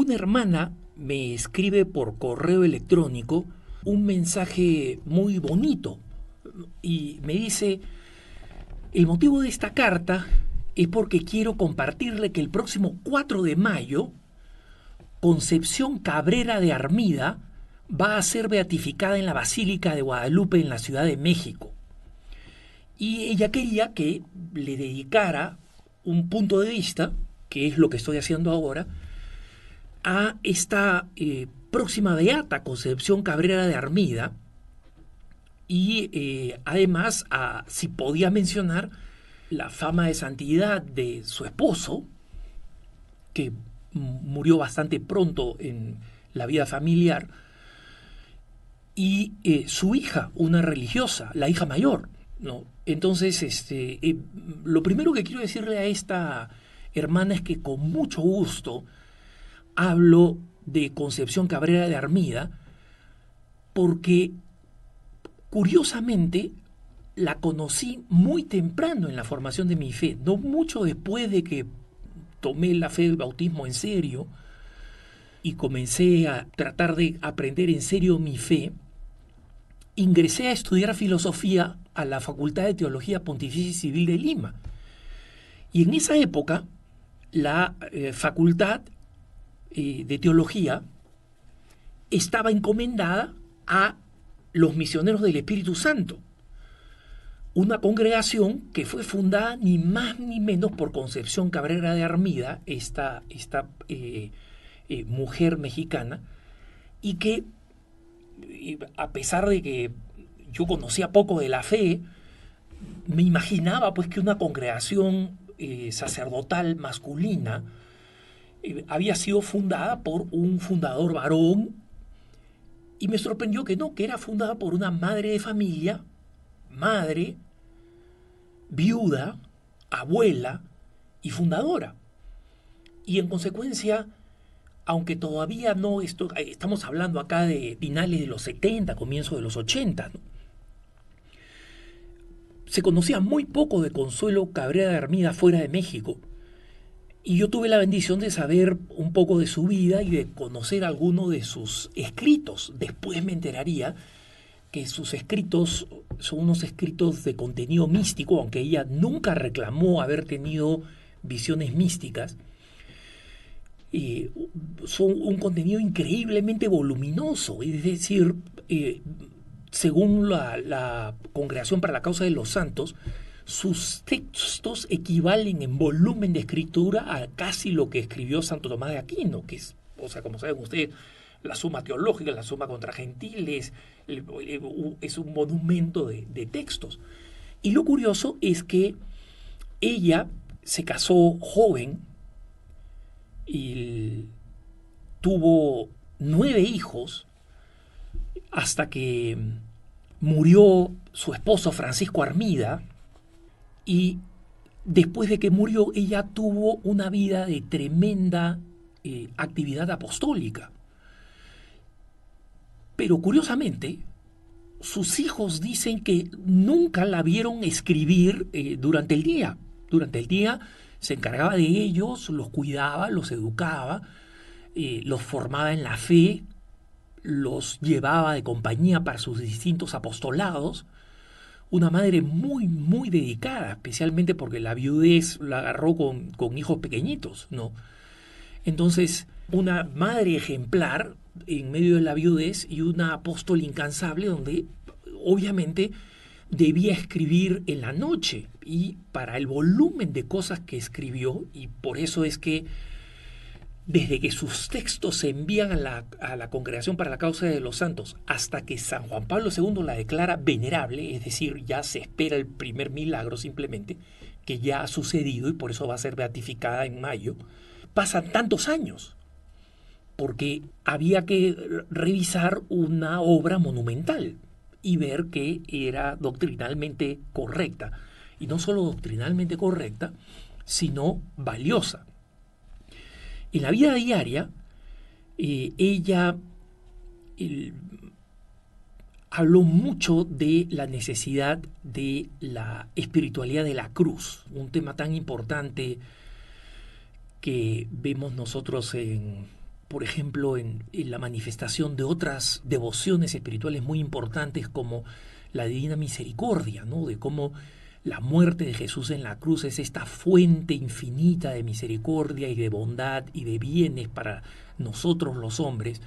Una hermana me escribe por correo electrónico un mensaje muy bonito y me dice: el motivo de esta carta es porque quiero compartirle que el próximo 4 de mayo Concepción Cabrera de Armida va a ser beatificada en la Basílica de Guadalupe en la Ciudad de México. Y ella quería que le dedicara un punto de vista, que es lo que estoy haciendo ahora, a esta próxima beata Concepción Cabrera de Armida, y además si podía mencionar la fama de santidad de su esposo, que murió bastante pronto en la vida familiar, y su hija, una religiosa, la hija mayor, ¿no? Entonces, lo primero que quiero decirle a esta hermana es que con mucho gusto hablo de Concepción Cabrera de Armida, porque curiosamente la conocí muy temprano en la formación de mi fe, no mucho después de que tomé la fe del bautismo en serio y comencé a tratar de aprender en serio mi fe. Ingresé a estudiar filosofía a la Facultad de Teología Pontificia y Civil de Lima. Y en esa época, la Facultad de Teología estaba encomendada a los misioneros del Espíritu Santo, una congregación que fue fundada ni más ni menos por Concepción Cabrera de Armida, esta mujer mexicana, y que a pesar de que yo conocía poco de la fe, me imaginaba pues que una congregación sacerdotal masculina había sido fundada por un fundador varón, y me sorprendió que no, que era fundada por una madre de familia, madre, viuda, abuela y fundadora. Y en consecuencia, aunque todavía no estamos hablando acá de finales de los 70, comienzos de los 80, ¿no? Se conocía muy poco de Consuelo Cabrera de Armida fuera de México. Y yo tuve la bendición de saber un poco de su vida y de conocer algunos de sus escritos. Después me enteraría que sus escritos son unos escritos de contenido místico, aunque ella nunca reclamó haber tenido visiones místicas. Son un contenido increíblemente voluminoso, es decir, según la Congregación para la Causa de los Santos, sus textos equivalen en volumen de escritura a casi lo que escribió Santo Tomás de Aquino, que es, o sea, como saben ustedes, la Suma Teológica, la Suma contra Gentiles, es un monumento de textos. Y lo curioso es que ella se casó joven y tuvo 9 hijos hasta que murió su esposo Francisco Armida, y después de que murió ella tuvo una vida de tremenda actividad apostólica. Pero curiosamente, sus hijos dicen que nunca la vieron escribir durante el día. Durante el día se encargaba de ellos, los cuidaba, los educaba, los formaba en la fe, los llevaba de compañía para sus distintos apostolados. Una madre muy, muy dedicada, especialmente porque la viudez la agarró con hijos pequeñitos, ¿no? Entonces, una madre ejemplar en medio de la viudez y una apóstol incansable donde obviamente debía escribir en la noche, y para el volumen de cosas que escribió, y por eso es que desde que sus textos se envían a la Congregación para la Causa de los Santos hasta que San Juan Pablo II la declara venerable, es decir, ya se espera el primer milagro simplemente, que ya ha sucedido y por eso va a ser beatificada en mayo, pasan tantos años, porque había que revisar una obra monumental y ver que era doctrinalmente correcta, y no solo doctrinalmente correcta, sino valiosa. En la vida diaria, ella habló mucho de la necesidad de la espiritualidad de la cruz, un tema tan importante que vemos nosotros en por ejemplo, en la manifestación de otras devociones espirituales muy importantes como la Divina Misericordia, ¿no? De cómo la muerte de Jesús en la cruz es esta fuente infinita de misericordia y de bondad y de bienes para nosotros los hombres,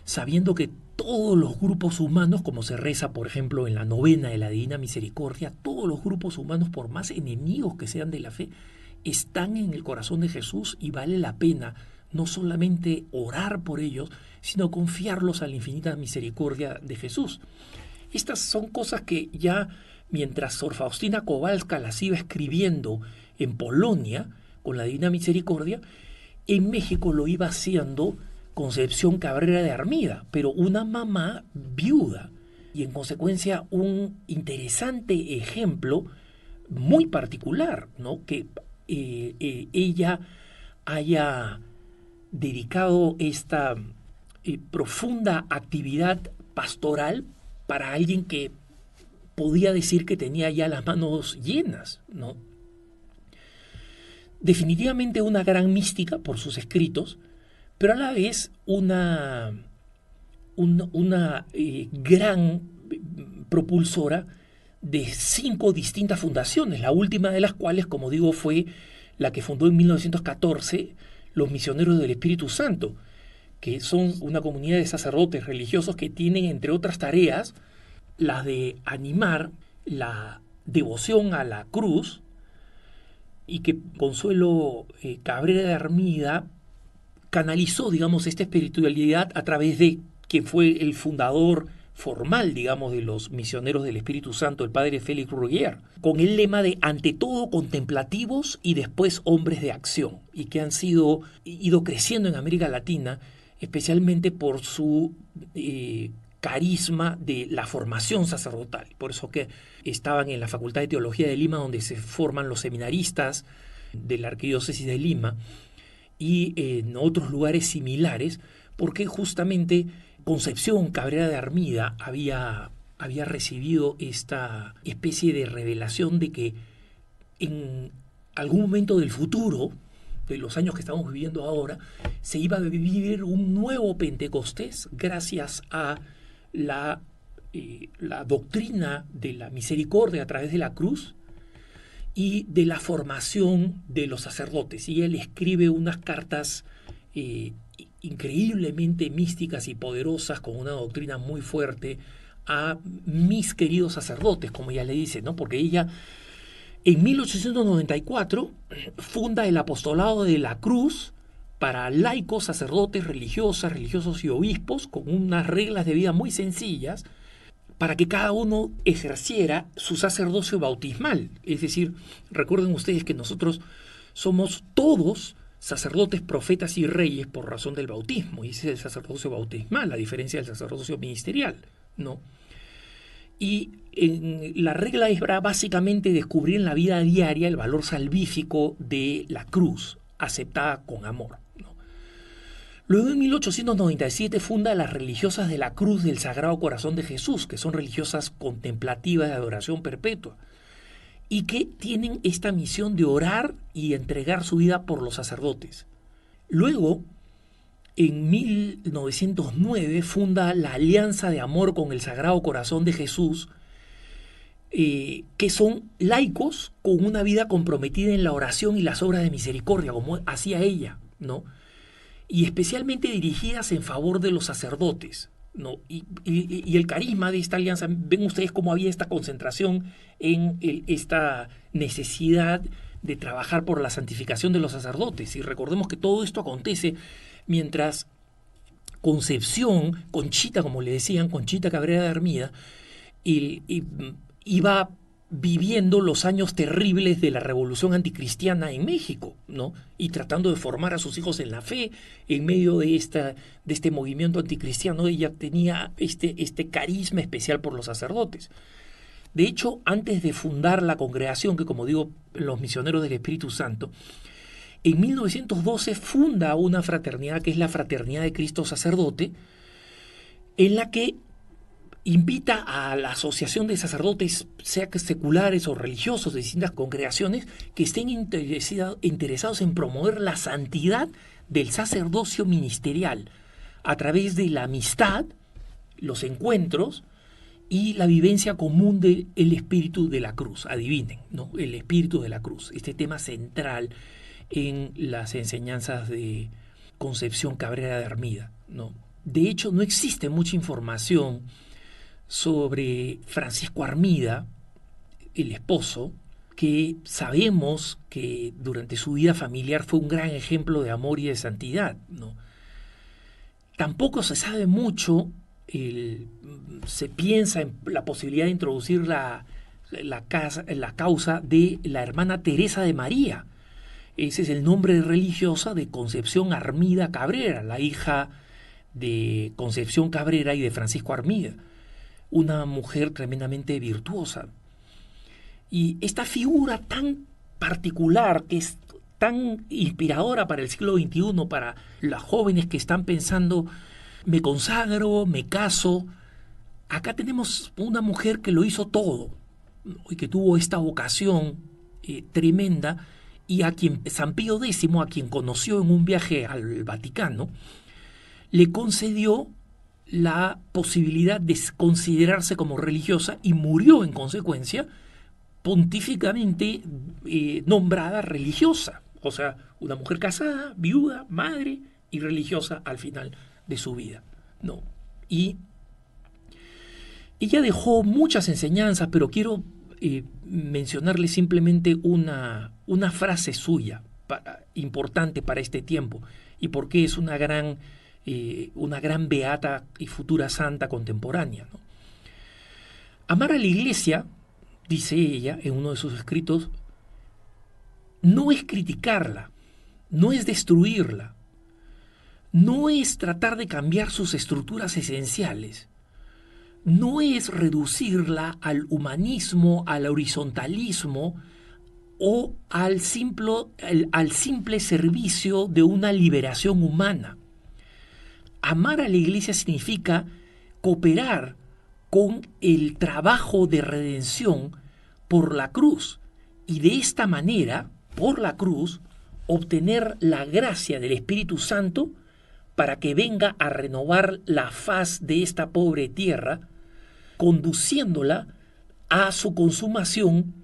sabiendo que todos los grupos humanos, como se reza, por ejemplo, en la novena de la Divina Misericordia, todos los grupos humanos, por más enemigos que sean de la fe, están en el corazón de Jesús y vale la pena no solamente orar por ellos, sino confiarlos a la infinita misericordia de Jesús. Estas son cosas que ya mientras Sor Faustina Kowalska las iba escribiendo en Polonia con la Divina Misericordia, en México lo iba haciendo Concepción Cabrera de Armida, pero una mamá viuda y en consecuencia un interesante ejemplo muy particular, ¿no? Que ella haya dedicado esta profunda actividad pastoral para alguien que podía decir que tenía ya las manos llenas, ¿no? Definitivamente una gran mística por sus escritos, pero a la vez una gran propulsora de 5 distintas fundaciones, la última de las cuales, como digo, fue la que fundó en 1914 los Misioneros del Espíritu Santo, que son una comunidad de sacerdotes religiosos que tienen, entre otras tareas, las de animar la devoción a la cruz, y que Consuelo Cabrera de Armida canalizó, digamos, esta espiritualidad a través de quien fue el fundador formal, digamos, de los Misioneros del Espíritu Santo, el padre Félix Bruguière, con el lema de ante todo contemplativos y después hombres de acción, y que han ido creciendo en América Latina, especialmente por su carisma de la formación sacerdotal. Por eso que estaban en la Facultad de Teología de Lima, donde se forman los seminaristas de la Arquidiócesis de Lima, y en otros lugares similares, porque justamente Concepción Cabrera de Armida había recibido esta especie de revelación de que en algún momento del futuro, de los años que estamos viviendo ahora, se iba a vivir un nuevo Pentecostés gracias a la doctrina de la misericordia a través de la cruz y de la formación de los sacerdotes. Y él escribe unas cartas increíblemente místicas y poderosas, con una doctrina muy fuerte, a mis queridos sacerdotes, como ella le dice, ¿no? Porque ella en 1894 funda el Apostolado de la Cruz para laicos, sacerdotes, religiosos y obispos, con unas reglas de vida muy sencillas, para que cada uno ejerciera su sacerdocio bautismal. Es decir, recuerden ustedes que nosotros somos todos sacerdotes, profetas y reyes por razón del bautismo, y ese es el sacerdocio bautismal, a diferencia del sacerdocio ministerial, ¿no? Y la regla era básicamente descubrir en la vida diaria el valor salvífico de la cruz, aceptada con amor, ¿no? Luego en 1897 funda las Religiosas de la Cruz del Sagrado Corazón de Jesús, que son religiosas contemplativas de adoración perpetua, y que tienen esta misión de orar y entregar su vida por los sacerdotes. Luego, en 1909, funda la Alianza de Amor con el Sagrado Corazón de Jesús, que son laicos con una vida comprometida en la oración y las obras de misericordia, como hacía ella, ¿no? Y especialmente dirigidas en favor de los sacerdotes, ¿no? Y el carisma de esta alianza, ven ustedes cómo había esta concentración en esta necesidad de trabajar por la santificación de los sacerdotes. Y recordemos que todo esto acontece mientras Concepción, Conchita, como le decían, Conchita Cabrera de Armida, iba viviendo los años terribles de la revolución anticristiana en México, ¿no? Y tratando de formar a sus hijos en la fe en medio de este movimiento anticristiano. Ella tenía este carisma especial por los sacerdotes. De hecho, antes de fundar la congregación, que como digo, los Misioneros del Espíritu Santo, en 1912 funda una fraternidad que es la Fraternidad de Cristo Sacerdote, en la que invita a la asociación de sacerdotes, sea que seculares o religiosos de distintas congregaciones, que estén interesados en promover la santidad del sacerdocio ministerial a través de la amistad, los encuentros y la vivencia común del espíritu de la cruz. Adivinen, ¿no? El espíritu de la cruz, este tema central en las enseñanzas de Concepción Cabrera de Armida, ¿no? De hecho, no existe mucha información sobre Francisco Armida, el esposo, que sabemos que durante su vida familiar fue un gran ejemplo de amor y de santidad, ¿no? Tampoco se sabe mucho, se piensa en la posibilidad de introducir la causa de la hermana Teresa de María. Ese es el nombre religiosa de Concepción Armida Cabrera, la hija de Concepción Cabrera y de Francisco Armida, una mujer tremendamente virtuosa. Y esta figura tan particular, que es tan inspiradora para el siglo XXI, para las jóvenes que están pensando, me consagro, me caso, acá tenemos una mujer que lo hizo todo, ¿no? Y que tuvo esta vocación tremenda, y a quien San Pío X, a quien conoció en un viaje al Vaticano, le concedió la posibilidad de considerarse como religiosa y murió en consecuencia pontíficamente nombrada religiosa. O sea, una mujer casada, viuda, madre y religiosa al final de su vida, ¿no? Y ella dejó muchas enseñanzas, pero quiero mencionarle simplemente una frase suya importante para este tiempo, y porque es una gran beata y futura santa contemporánea, ¿no? Amar a la Iglesia, dice ella en uno de sus escritos, no es criticarla, no es destruirla, no es tratar de cambiar sus estructuras esenciales, no es reducirla al humanismo, al horizontalismo o al simple servicio de una liberación humana. Amar a la Iglesia significa cooperar con el trabajo de redención por la cruz, y de esta manera, por la cruz, obtener la gracia del Espíritu Santo para que venga a renovar la faz de esta pobre tierra, conduciéndola a su consumación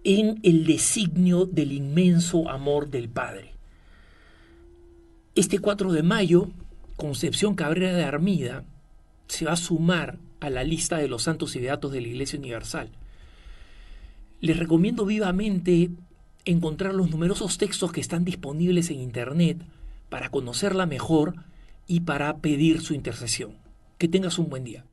en el designio del inmenso amor del Padre. Este 4 de mayo, Concepción Cabrera de Armida se va a sumar a la lista de los santos y beatos de la Iglesia Universal. Les recomiendo vivamente encontrar los numerosos textos que están disponibles en Internet para conocerla mejor y para pedir su intercesión. Que tengas un buen día.